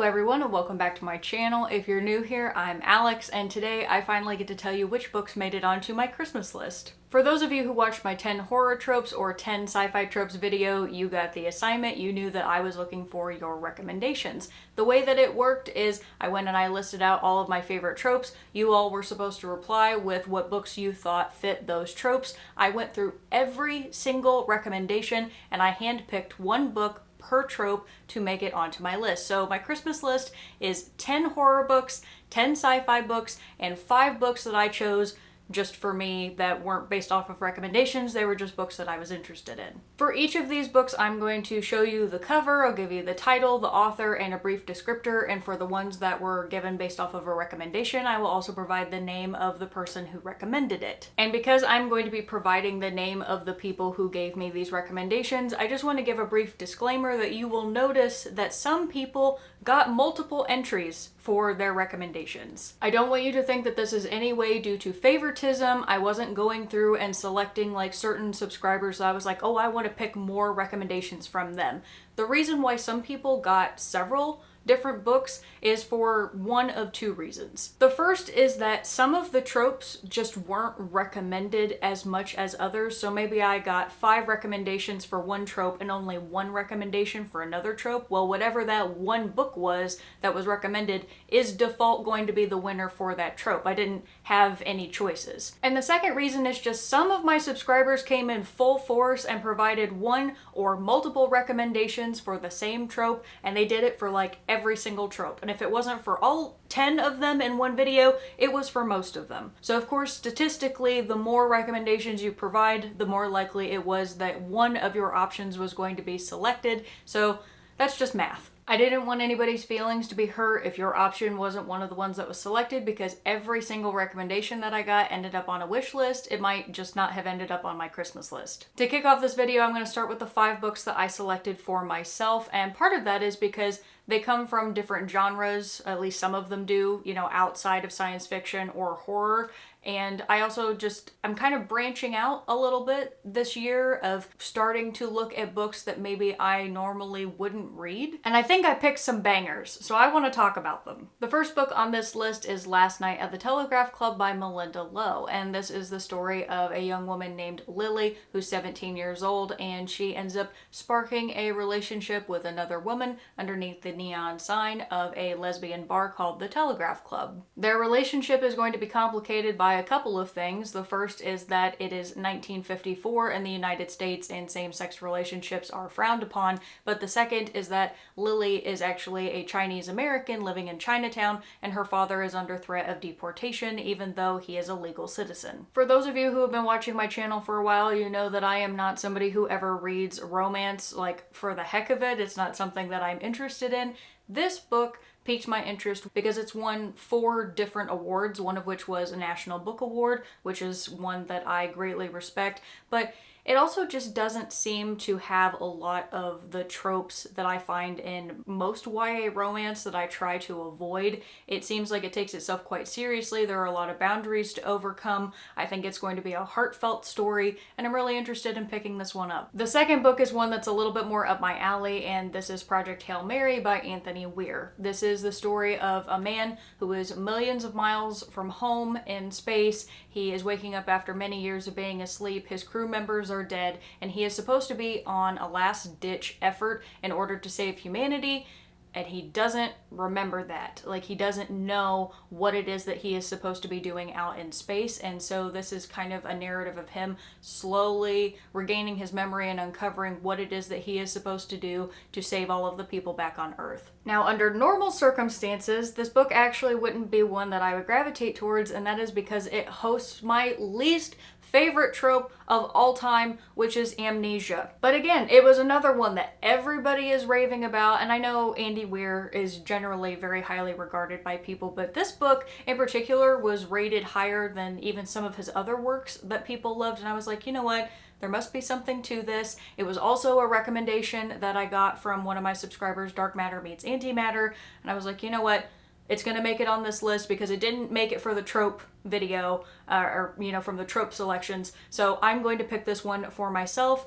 everyone and welcome back to my channel. If you're new here, I'm Alex and today I finally get to tell you which books made it onto my Christmas list. For those of you who watched my 10 horror tropes or 10 sci-fi tropes video, you got the assignment. You knew that I was looking for your recommendations. The way that it worked is I went and I listed out all of my favorite tropes. You all were supposed to reply with what books you thought fit those tropes. I went through every single recommendation and I handpicked one book per trope to make it onto my list. So my Christmas list is 10 horror books, 10 sci-fi books, and 5 books that I chose just for me that weren't based off of recommendations. They were just books that I was interested in. For each of these books, I'm going to show you the cover, I'll give you the title, the author, and a brief descriptor, and for the ones that were given based off of a recommendation, I will also provide the name of the person who recommended it. And because I'm going to be providing the name of the people who gave me these recommendations, I just want to give a brief disclaimer that you will notice that some people got multiple entries for their recommendations. I don't want you to think that this is any way due to favoritism. I wasn't going through and selecting like certain subscribers that I was like, oh, I want to pick more recommendations from them. The reason why some people got several different books is for one of two reasons. The first is that some of the tropes just weren't recommended as much as others. So maybe I got 5 recommendations for one trope and only 1 recommendation for another trope. Well, whatever that one book was that was recommended is default going to be the winner for that trope. I didn't have any choices. And the second reason is just some of my subscribers came in full force and provided one or multiple recommendations for the same trope, and they did it for like every single trope. And if it wasn't for all 10 of them in one video, it was for most of them. So of course, statistically, the more recommendations you provide, the more likely it was that one of your options was going to be selected. So that's just math. I didn't want anybody's feelings to be hurt if your option wasn't one of the ones that was selected, because every single recommendation that I got ended up on a wish list. It might just not have ended up on my Christmas list. To kick off this video, I'm going to start with the 5 books that I selected for myself, and part of that is because they come from different genres, at least some of them do, you know, outside of science fiction or horror. And I also I'm kind of branching out a little bit this year of starting to look at books that maybe I normally wouldn't read. And I think I picked some bangers, so I want to talk about them. The first book on this list is Last Night at the Telegraph Club by Melinda Lowe. And this is the story of a young woman named Lily who's 17 years old, and she ends up sparking a relationship with another woman underneath the neon sign of a lesbian bar called the Telegraph Club. Their relationship is going to be complicated by a couple of things. The first is that it is 1954 in the United States and same-sex relationships are frowned upon, but the second is that Lily is actually a Chinese American living in Chinatown, and her father is under threat of deportation even though he is a legal citizen. For those of you who have been watching my channel for a while, you know that I am not somebody who ever reads romance like for the heck of it. It's not something that I'm interested in. This book piqued my interest because it's won 4 different awards, one of which was a National Book Award, which is one that I greatly respect, but it also just doesn't seem to have a lot of the tropes that I find in most YA romance that I try to avoid. It seems like it takes itself quite seriously. There are a lot of boundaries to overcome. I think it's going to be a heartfelt story, and I'm really interested in picking this one up. The second book is one that's a little bit more up my alley, and this is Project Hail Mary by Anthony Weir. This is the story of a man who is millions of miles from home in space. He is waking up after many years of being asleep. His crew members are dead, and he is supposed to be on a last-ditch effort in order to save humanity, and he doesn't remember that. Like, he doesn't know what it is that he is supposed to be doing out in space, and so this is kind of a narrative of him slowly regaining his memory and uncovering what it is that he is supposed to do to save all of the people back on Earth. Now, under normal circumstances, this book actually wouldn't be one that I would gravitate towards, and that is because it hosts my least favorite trope of all time, which is amnesia. But again, it was another one that everybody is raving about, and I know Andy Weir is generally very highly regarded by people, but this book in particular was rated higher than even some of his other works that people loved, and I was like, you know what? There must be something to this. It was also a recommendation that I got from one of my subscribers, Dark Matter Meets Antimatter, and I was like, you know what? It's going to make it on this list because it didn't make it for the trope video, or, you know, from the trope selections. So I'm going to pick this one for myself.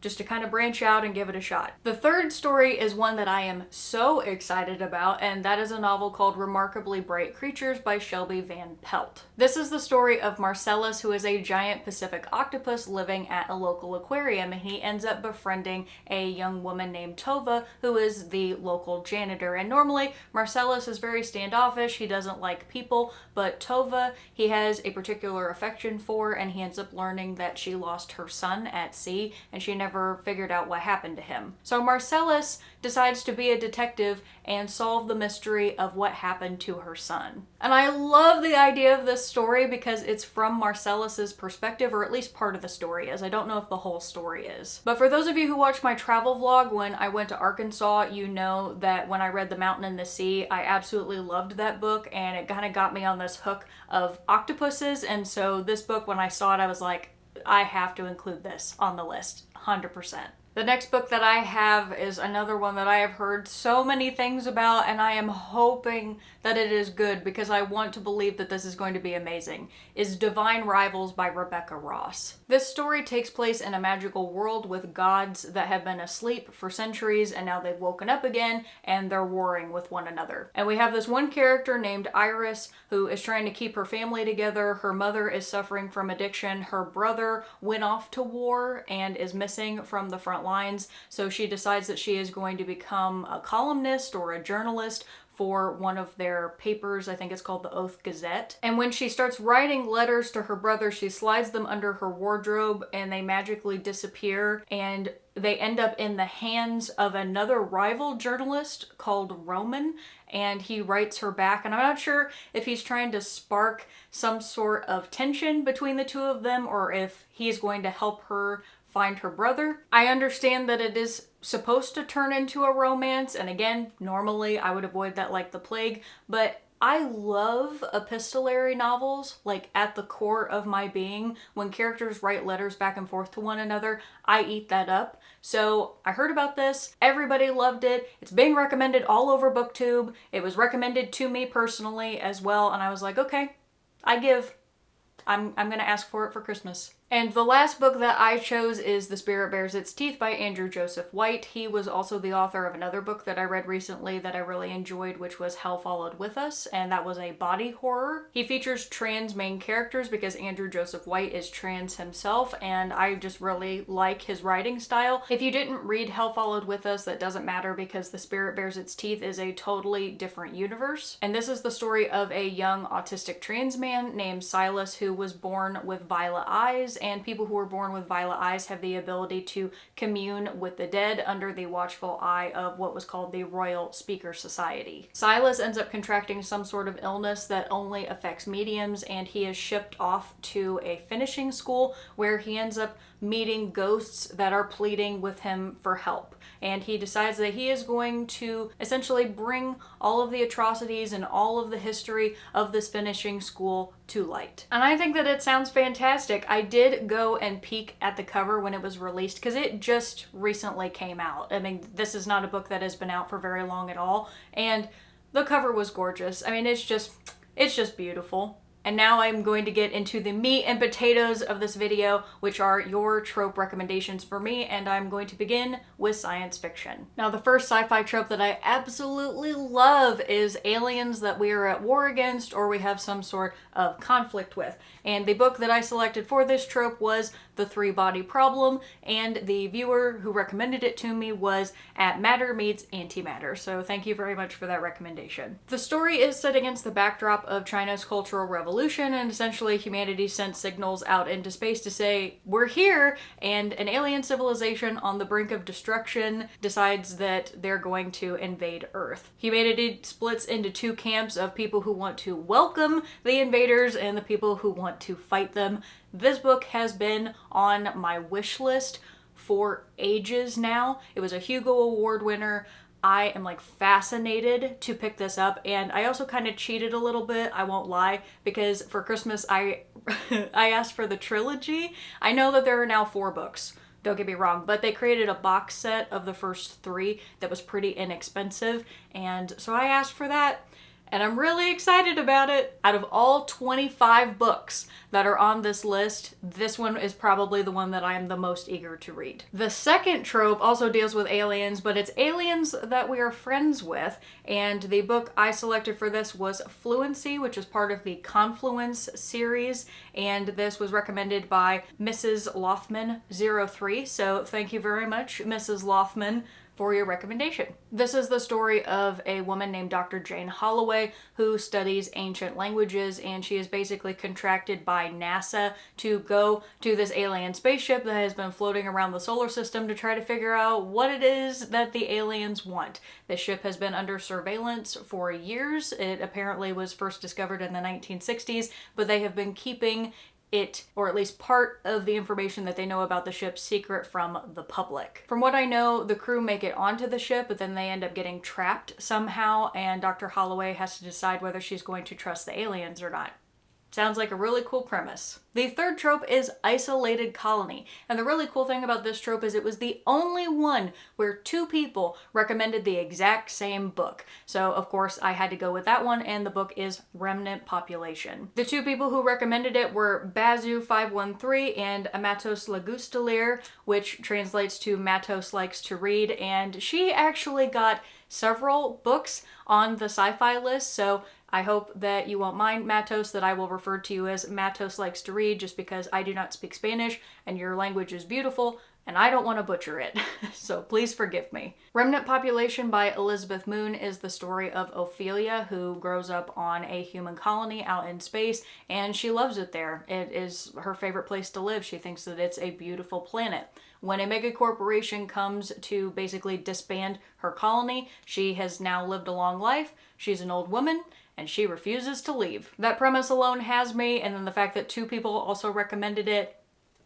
just to kind of branch out and give it a shot. The third story is one that I am so excited about, and that is a novel called Remarkably Bright Creatures by Shelby Van Pelt. This is the story of Marcellus, who is a giant Pacific octopus living at a local aquarium, and he ends up befriending a young woman named Tova, who is the local janitor. And normally Marcellus is very standoffish, he doesn't like people, but Tova he has a particular affection for, and he ends up learning that she lost her son at sea and she never figured out what happened to him. So Marcellus decides to be a detective and solve the mystery of what happened to her son. And I love the idea of this story because it's from Marcellus's perspective, or at least part of the story is. I don't know if the whole story is. But for those of you who watched my travel vlog when I went to Arkansas, you know that when I read The Mountain and the Sea, I absolutely loved that book, and it kind of got me on this hook of octopuses. And so this book, when I saw it, I was like, I have to include this on the list, 100%. The next book that I have is another one that I have heard so many things about, and I am hoping that it is good because I want to believe that this is going to be amazing, is Divine Rivals by Rebecca Ross. This story takes place in a magical world with gods that have been asleep for centuries, and now they've woken up again and they're warring with one another. And we have this one character named Iris who is trying to keep her family together. Her mother is suffering from addiction. Her brother went off to war and is missing from the front lines, so she decides that she is going to become a columnist or a journalist for one of their papers. I think it's called the Oath Gazette. And when she starts writing letters to her brother, she slides them under her wardrobe and they magically disappear, and they end up in the hands of another rival journalist called Roman, and he writes her back. And I'm not sure if he's trying to spark some sort of tension between the two of them or if he's going to help her find her brother. I understand that it is supposed to turn into a romance, and again, normally I would avoid that like the plague, but I love epistolary novels, like at the core of my being. When characters write letters back and forth to one another, I eat that up. So I heard about this, everybody loved it, it's being recommended all over BookTube, it was recommended to me personally as well, and I was like, okay, I give. I'm gonna ask for it for Christmas. And the last book that I chose is The Spirit Bears Its Teeth by Andrew Joseph White. He was also the author of another book that I read recently that I really enjoyed, which was Hell Followed With Us, and that was a body horror. He features trans main characters because Andrew Joseph White is trans himself, and I just really like his writing style. If you didn't read Hell Followed With Us, that doesn't matter because The Spirit Bears Its Teeth is a totally different universe. And this is the story of a young autistic trans man named Silas who was born with violet eyes, and people who are born with violet eyes have the ability to commune with the dead under the watchful eye of what was called the Royal Speaker Society. Silas ends up contracting some sort of illness that only affects mediums, and he is shipped off to a finishing school where he ends up meeting ghosts that are pleading with him for help. And he decides that he is going to essentially bring all of the atrocities and all of the history of this finishing school to light. And I think that it sounds fantastic. I did go and peek at the cover when it was released because it just recently came out. I mean, this is not a book that has been out for very long at all, and the cover was gorgeous. I mean, it's just beautiful. And now I'm going to get into the meat and potatoes of this video, which are your trope recommendations for me, and I'm going to begin with science fiction. Now, the first sci-fi trope that I absolutely love is aliens that we are at war against or we have some sort of conflict with. And the book that I selected for this trope was The Three-Body Problem, and the viewer who recommended it to me was At Matter Meets Antimatter, so thank you very much for that recommendation. The story is set against the backdrop of China's Cultural Revolution, and essentially humanity sent signals out into space to say, we're here, and an alien civilization on the brink of destruction decides that they're going to invade Earth. Humanity splits into two camps of people who want to welcome the invaders and the people who want to fight them. This book has been on my wish list for ages now. It was a Hugo Award winner. I am like fascinated to pick this up, and I also kind of cheated a little bit, I won't lie, because for Christmas I asked for the trilogy. I know that there are now 4 books, don't get me wrong, but they created a box set of the first 3 that was pretty inexpensive, and so I asked for that. and I'm really excited about it. Out of all 25 books that are on this list, this one is probably the one that I am the most eager to read. The second trope also deals with aliens, but it's aliens that we are friends with, and the book I selected for this was Fluency, which is part of the Confluence series, and this was recommended by Mrs. Lothman03, so thank you very much, Mrs. Lothman, for your recommendation. This is the story of a woman named Dr. Jane Holloway who studies ancient languages, and she is basically contracted by NASA to go to this alien spaceship that has been floating around the solar system to try to figure out what it is that the aliens want. The ship has been under surveillance for years. It apparently was first discovered in the 1960s, but they have been keeping it, or at least part of the information that they know about the ship, secret from the public. From what I know, the crew make it onto the ship, but then they end up getting trapped somehow, and Dr. Holloway has to decide whether she's going to trust the aliens or not. Sounds like a really cool premise. The third trope is isolated colony. And the really cool thing about this trope is it was the only one where two people recommended the exact same book. So of course I had to go with that one, and the book is Remnant Population. The two people who recommended it were Bazu513 and Amatos Lagustelir, which translates to Matos Likes to Read, and she actually got several books on the sci-fi list, so I hope that you won't mind, Matos, that I will refer to you as Matos Likes to Read just because I do not speak Spanish and your language is beautiful and I don't want to butcher it, so please forgive me. Remnant Population by Elizabeth Moon is the story of Ophelia, who grows up on a human colony out in space, and she loves it there. It is her favorite place to live. She thinks that it's a beautiful planet. When a mega corporation comes to basically disband her colony, she has now lived a long life, she's an old woman, and she refuses to leave. That premise alone has me, and then the fact that two people also recommended it,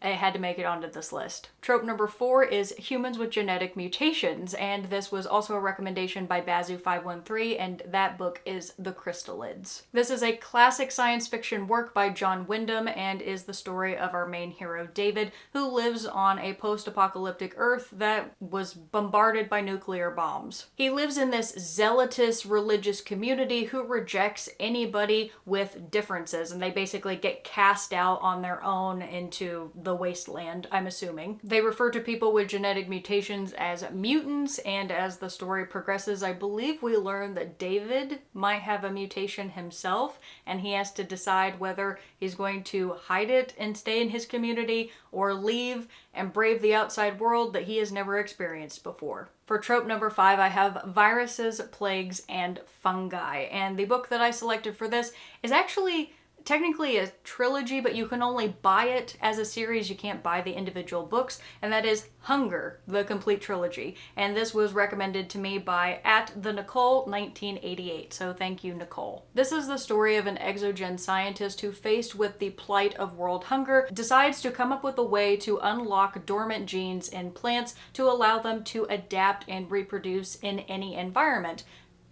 I had to make it onto this list. Trope number 4 is humans with genetic mutations, and this was also a recommendation by Bazu513, and that book is The Crystal IDs. This is a classic science fiction work by John Wyndham and is the story of our main hero David, who lives on a post-apocalyptic Earth that was bombarded by nuclear bombs. He lives in this zealotous religious community who rejects anybody with differences, and they basically get cast out on their own into the wasteland, I'm assuming. They refer to people with genetic mutations as mutants, and as the story progresses, I believe we learn that David might have a mutation himself, and he has to decide whether he's going to hide it and stay in his community, or leave and brave the outside world that he has never experienced before. For trope number 5, I have viruses, plagues, and fungi, and the book that I selected for this is actually technically a trilogy, but you can only buy it as a series. You can't buy the individual books, and that is Hunger, the complete trilogy. And this was recommended to me by @the_Nicole1988, so thank you, Nicole. This is the story of an exogen scientist who, faced with the plight of world hunger, decides to come up with a way to unlock dormant genes in plants to allow them to adapt and reproduce in any environment.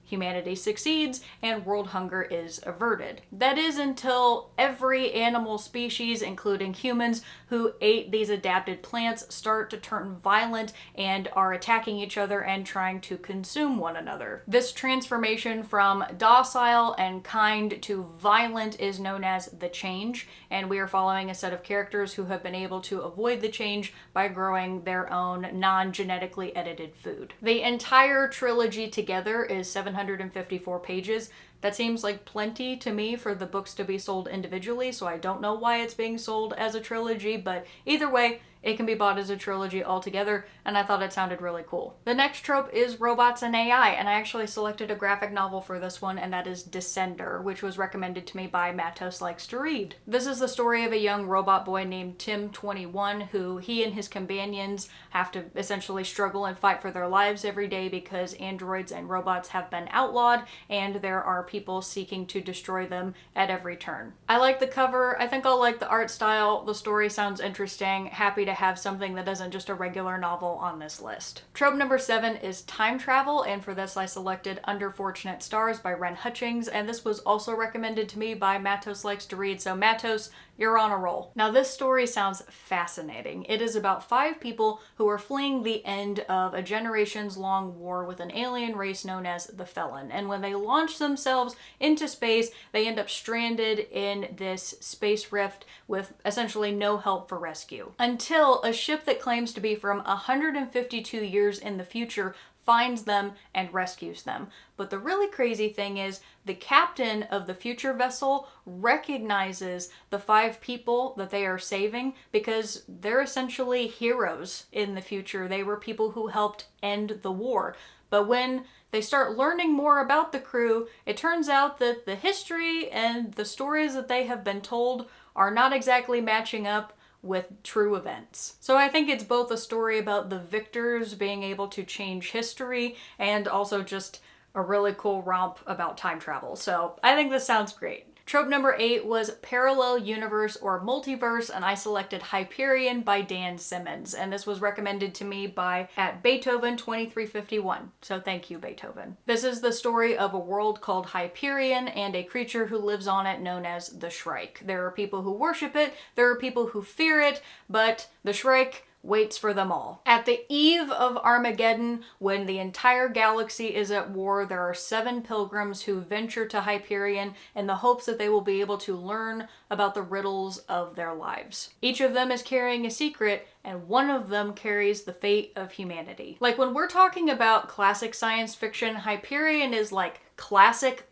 Humanity succeeds, and world hunger is averted. That is until every animal species, including humans, who ate these adapted plants start to turn violent and are attacking each other and trying to consume one another. This transformation from docile and kind to violent is known as the change, and we are following a set of characters who have been able to avoid the change by growing their own non-genetically edited food. The entire trilogy together is 754 pages. That seems like plenty to me for the books to be sold individually, so I don't know why it's being sold as a trilogy, but either way, it can be bought as a trilogy altogether, and I thought it sounded really cool. The next trope is robots and AI, and I actually selected a graphic novel for this one, and that is Descender, which was recommended to me by Matos Likes to Read. This is the story of a young robot boy named Tim21, who he and his companions have to essentially struggle and fight for their lives every day because androids and robots have been outlawed, and there are people seeking to destroy them at every turn. I like the cover. I think I'll like the art style. The story sounds interesting. Happy to have something that isn't just a regular novel on this list. Trope number 7 is time travel, and for this I selected Under Fortunate Stars by Ren Hutchings, and this was also recommended to me by Matos Likes to Read. So Matos, You're on a roll. Now, this story sounds fascinating. It is about 5 people who are fleeing the end of a generations-long war with an alien race known as the Felon. And when they launch themselves into space, they end up stranded in this space rift with essentially no help for rescue. Until a ship that claims to be from 152 years in the future finds them and rescues them. But the really crazy thing is the captain of the future vessel recognizes the 5 people that they are saving because they're essentially heroes in the future. They were people who helped end the war. But when they start learning more about the crew, it turns out that the history and the stories that they have been told are not exactly matching up with true events. So I think it's both a story about the victors being able to change history and also just a really cool romp about time travel. So I think this sounds great. Trope number 8 was parallel universe or multiverse, and I selected Hyperion by Dan Simmons, and this was recommended to me by @Beethoven2351. So thank you, Beethoven. This is the story of a world called Hyperion and a creature who lives on it known as the Shrike. There are people who worship it, there are people who fear it, but the Shrike waits for them all. At the eve of Armageddon, when the entire galaxy is at war, there are 7 pilgrims who venture to Hyperion in the hopes that they will be able to learn about the riddles of their lives. Each of them is carrying a secret, and one of them carries the fate of humanity. Like, when we're talking about classic science fiction, Hyperion is like classic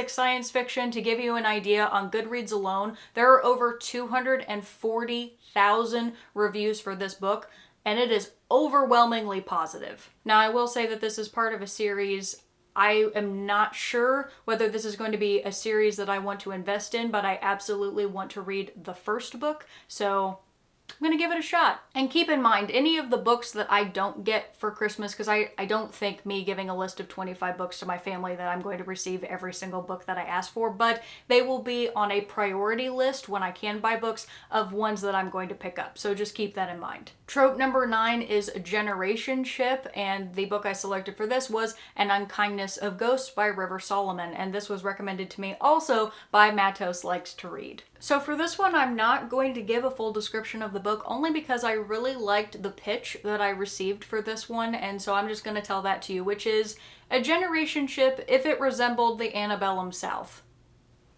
science fiction. To give you an idea, on Goodreads alone, there are over 240,000 reviews for this book, and it is overwhelmingly positive. Now, I will say that this is part of a series. I am not sure whether this is going to be a series that I want to invest in, but I absolutely want to read the first book, so I'm gonna give it a shot. And keep in mind, any of the books that I don't get for Christmas, because I don't think me giving a list of 25 books to my family that I'm going to receive every single book that I ask for, but they will be on a priority list when I can buy books of ones that I'm going to pick up. So just keep that in mind. Trope number 9 is Generation Ship, and the book I selected for this was An Unkindness of Ghosts by River Solomon, and this was recommended to me also by Matos Likes to Read. So for this one, I'm not going to give a full description of the book, only because I really liked the pitch that I received for this one, and so I'm just going to tell that to you, which is a generation ship if it resembled the antebellum South.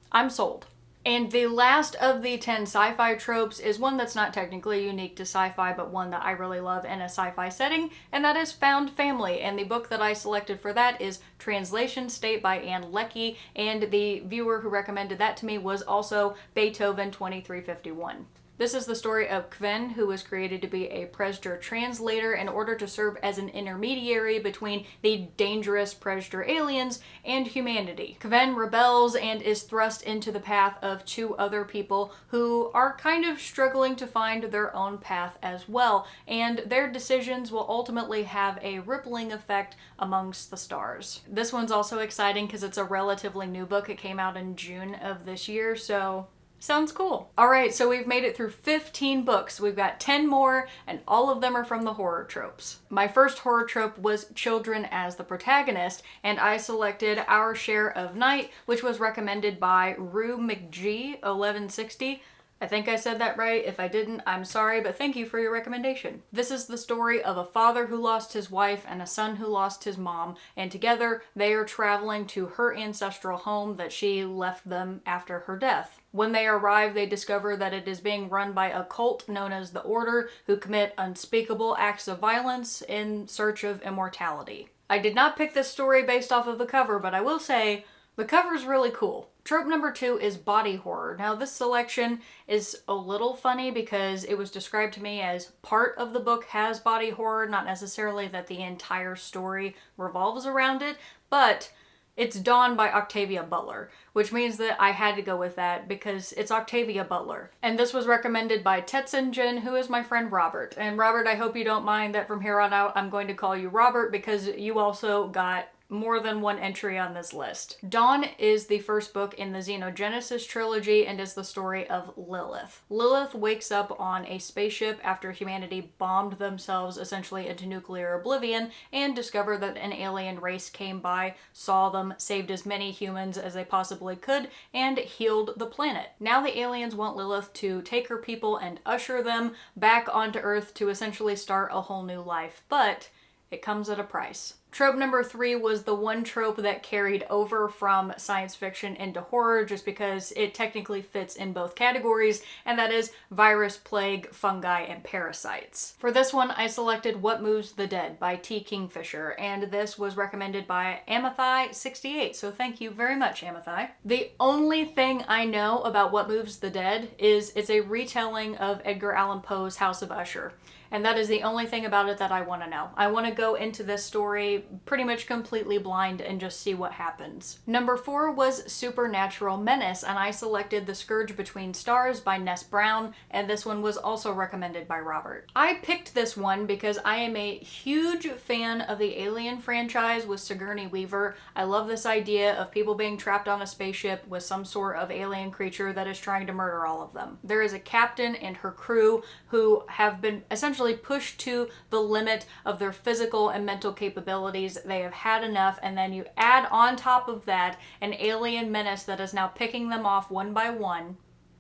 I'm sold. And the last of the 10 sci-fi tropes is one that's not technically unique to sci-fi, but one that I really love in a sci-fi setting, and that is found family. And the book that I selected for that is Translation State by Anne Leckie, and the viewer who recommended that to me was also Beethoven2351. This is the story of Kven, who was created to be a Presger translator in order to serve as an intermediary between the dangerous Presger aliens and humanity. Kven rebels and is thrust into the path of 2 other people who are kind of struggling to find their own path as well, and their decisions will ultimately have a rippling effect amongst the stars. This one's also exciting because it's a relatively new book. It came out in June of this year, so sounds cool. All right, so we've made it through 15 books. We've got 10 more, and all of them are from the horror tropes. My first horror trope was children as the protagonist, and I selected Our Share of Night, which was recommended by Rue McG 1160. I think I said that right. If I didn't, I'm sorry, but thank you for your recommendation. This is the story of a father who lost his wife and a son who lost his mom, and together they are traveling to her ancestral home that she left them after her death. When they arrive, they discover that it is being run by a cult known as the Order, who commit unspeakable acts of violence in search of immortality. I did not pick this story based off of the cover, but I will say the cover is really cool. Trope number 2 is body horror. Now, this selection is a little funny because it was described to me as part of the book has body horror, not necessarily that the entire story revolves around it, but it's Dawn by Octavia Butler, which means that I had to go with that because it's Octavia Butler. And this was recommended by Tetsunjin, who is my friend Robert. And Robert, I hope you don't mind that from here on out I'm going to call you Robert because you also got more than one entry on this list. Dawn is the first book in the Xenogenesis trilogy and is the story of Lilith. Lilith wakes up on a spaceship after humanity bombed themselves essentially into nuclear oblivion and discovered that an alien race came by, saw them, saved as many humans as they possibly could, and healed the planet. Now the aliens want Lilith to take her people and usher them back onto Earth to essentially start a whole new life, but it comes at a price. Trope number 3 was the one trope that carried over from science fiction into horror just because it technically fits in both categories, and that is virus, plague, fungi, and parasites. For this one, I selected What Moves the Dead by T. Kingfisher, and this was recommended by Amathai68, so thank you very much, Amathai. The only thing I know about What Moves the Dead is it's a retelling of Edgar Allan Poe's House of Usher. And that is the only thing about it that I want to know. I want to go into this story pretty much completely blind and just see what happens. Number 4 was Supernatural Menace, and I selected The Scourge Between Stars by Ness Brown, and this one was also recommended by Robert. I picked this one because I am a huge fan of the Alien franchise with Sigourney Weaver. I love this idea of people being trapped on a spaceship with some sort of alien creature that is trying to murder all of them. There is a captain and her crew who have been essentially pushed to the limit of their physical and mental capabilities. They have had enough, and then you add on top of that an alien menace that is now picking them off one by one,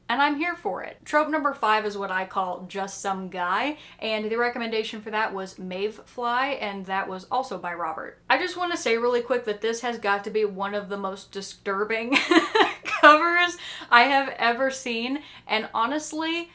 and I'm here for it. Trope number 5 is what I call Just Some Guy, and the recommendation for that was Marge Fly, and that was also by Robert. I just want to say really quick that this has got to be one of the most disturbing covers I have ever seen, and honestly,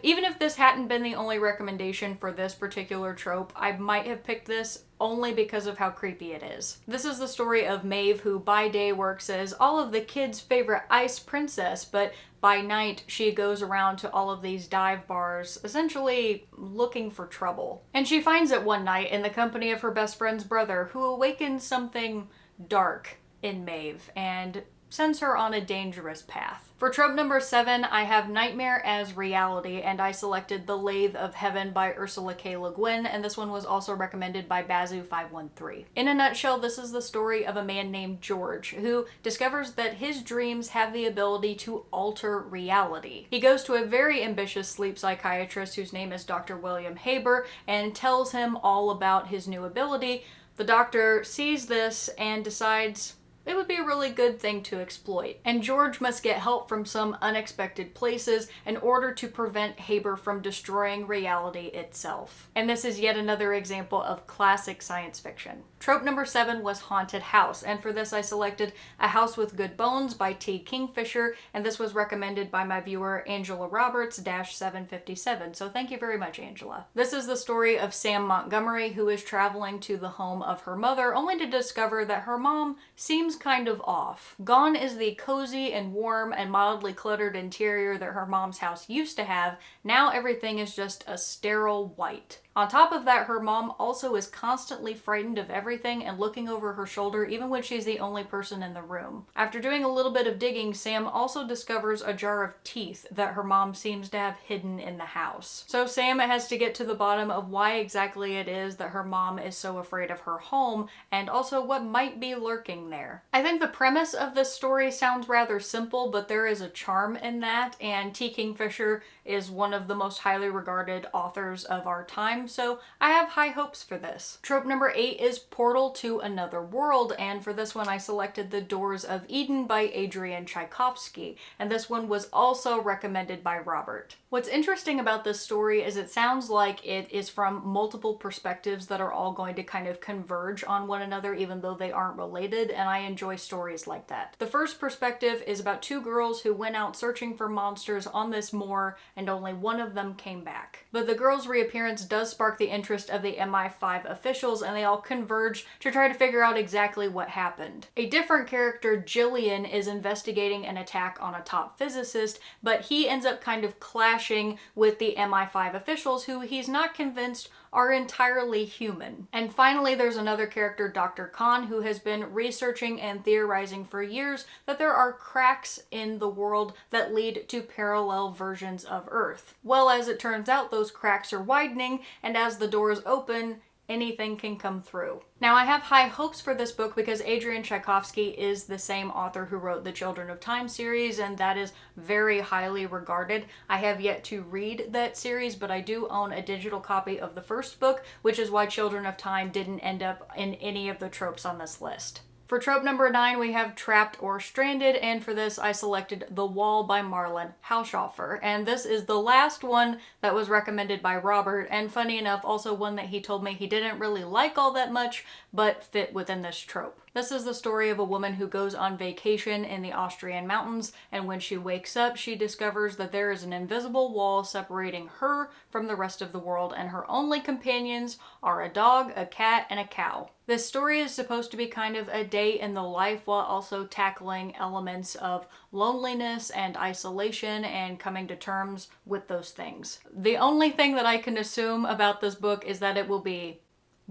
even if this hadn't been the only recommendation for this particular trope, I might have picked this only because of how creepy it is. This is the story of Maeve, who by day works as all of the kids' favorite ice princess, but by night she goes around to all of these dive bars, essentially looking for trouble. And she finds it one night in the company of her best friend's brother, who awakens something dark in Maeve and sends her on a dangerous path. For trope number 7, I have Nightmare as Reality, and I selected The Lathe of Heaven by Ursula K. Le Guin, and this one was also recommended by Bazu513. In a nutshell, this is the story of a man named George, who discovers that his dreams have the ability to alter reality. He goes to a very ambitious sleep psychiatrist whose name is Dr. William Haber, and tells him all about his new ability. The doctor sees this and decides it would be a really good thing to exploit. And George must get help from some unexpected places in order to prevent Haber from destroying reality itself. And this is yet another example of classic science fiction. Trope number 7 was Haunted House, and for this I selected A House with Good Bones by T. Kingfisher, and this was recommended by my viewer Angela Roberts-757, so thank you very much, Angela. This is the story of Sam Montgomery, who is traveling to the home of her mother, only to discover that her mom seems kind of off. Gone is the cozy and warm and mildly cluttered interior that her mom's house used to have. Now everything is just a sterile white. On top of that, her mom also is constantly frightened of everything and looking over her shoulder even when she's the only person in the room. After doing a little bit of digging, Sam also discovers a jar of teeth that her mom seems to have hidden in the house. So Sam has to get to the bottom of why exactly it is that her mom is so afraid of her home, and also what might be lurking there. I think the premise of this story sounds rather simple, but there is a charm in that, and T. Kingfisher is one of the most highly regarded authors of our time, so I have high hopes for this. Trope number 8 is Portal to Another World, and for this one I selected The Doors of Eden by Adrian Tchaikovsky, and this one was also recommended by Robert. What's interesting about this story is it sounds like it is from multiple perspectives that are all going to kind of converge on one another even though they aren't related, and I enjoy stories like that. The first perspective is about two girls who went out searching for monsters on this moor, and only one of them came back. But the girls' reappearance does spark the interest of the MI5 officials, and they all converge to try to figure out exactly what happened. A different character, Jillian, is investigating an attack on a top physicist, but he ends up kind of clashing with the MI5 officials, who he's not convinced are entirely human. And finally, there's another character, Dr. Khan, who has been researching and theorizing for years that there are cracks in the world that lead to parallel versions of Earth. Well, as it turns out, those cracks are widening, and as the doors open, anything can come through. Now, I have high hopes for this book because Adrian Tchaikovsky is the same author who wrote the Children of Time series, and that is very highly regarded. I have yet to read that series, but I do own a digital copy of the first book, which is why Children of Time didn't end up in any of the tropes on this list. For trope number 9, we have Trapped or Stranded, and for this I selected The Wall by Marlon Haushofer. And this is the last one that was recommended by Robert, and funny enough, also one that he told me he didn't really like all that much, but fit within this trope. This is the story of a woman who goes on vacation in the Austrian mountains, and when she wakes up, she discovers that there is an invisible wall separating her from the rest of the world, and her only companions are a dog, a cat, and a cow. This story is supposed to be kind of a day in the life while also tackling elements of loneliness and isolation and coming to terms with those things. The only thing that I can assume about this book is that it will be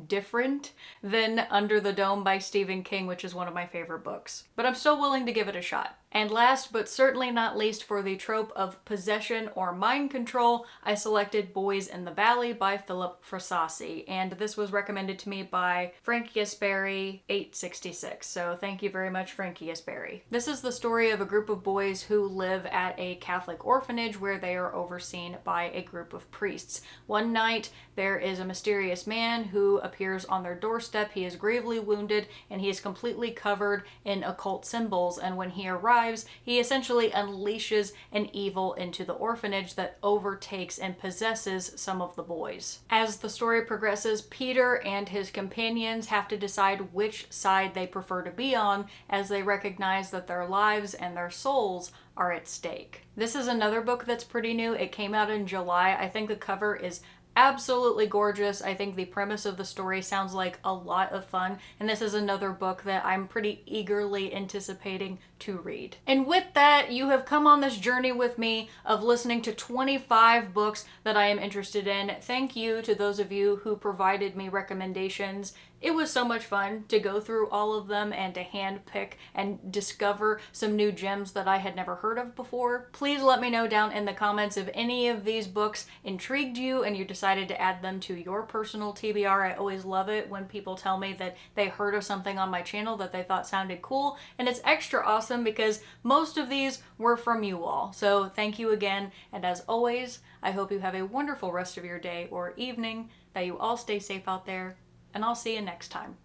different than Under the Dome by Stephen King, which is one of my favorite books. But I'm still willing to give it a shot. And last but certainly not least, for the trope of possession or mind control, I selected Boys in the Valley by Philip Frasassi, and this was recommended to me by Frankie Asberry 866. So thank you very much, Frankie Asberry. This is the story of a group of boys who live at a Catholic orphanage where they are overseen by a group of priests. One night, there is a mysterious man who appears on their doorstep. He is gravely wounded and he is completely covered in occult symbols, and when he arrives, he essentially unleashes an evil into the orphanage that overtakes and possesses some of the boys. As the story progresses, Peter and his companions have to decide which side they prefer to be on, as they recognize that their lives and their souls are at stake. This is another book that's pretty new. It came out in July. I think the cover is absolutely gorgeous. I think the premise of the story sounds like a lot of fun, and this is another book that I'm pretty eagerly anticipating to read. And with that, you have come on this journey with me of listening to 25 books that I am interested in. Thank you to those of you who provided me recommendations. It was so much fun to go through all of them and to handpick and discover some new gems that I had never heard of before. Please let me know down in the comments if any of these books intrigued you and you decided to add them to your personal TBR. I always love it when people tell me that they heard of something on my channel that they thought sounded cool, and it's extra awesome because most of these were from you all. So thank you again, and as always, I hope you have a wonderful rest of your day or evening, that you all stay safe out there, and I'll see you next time.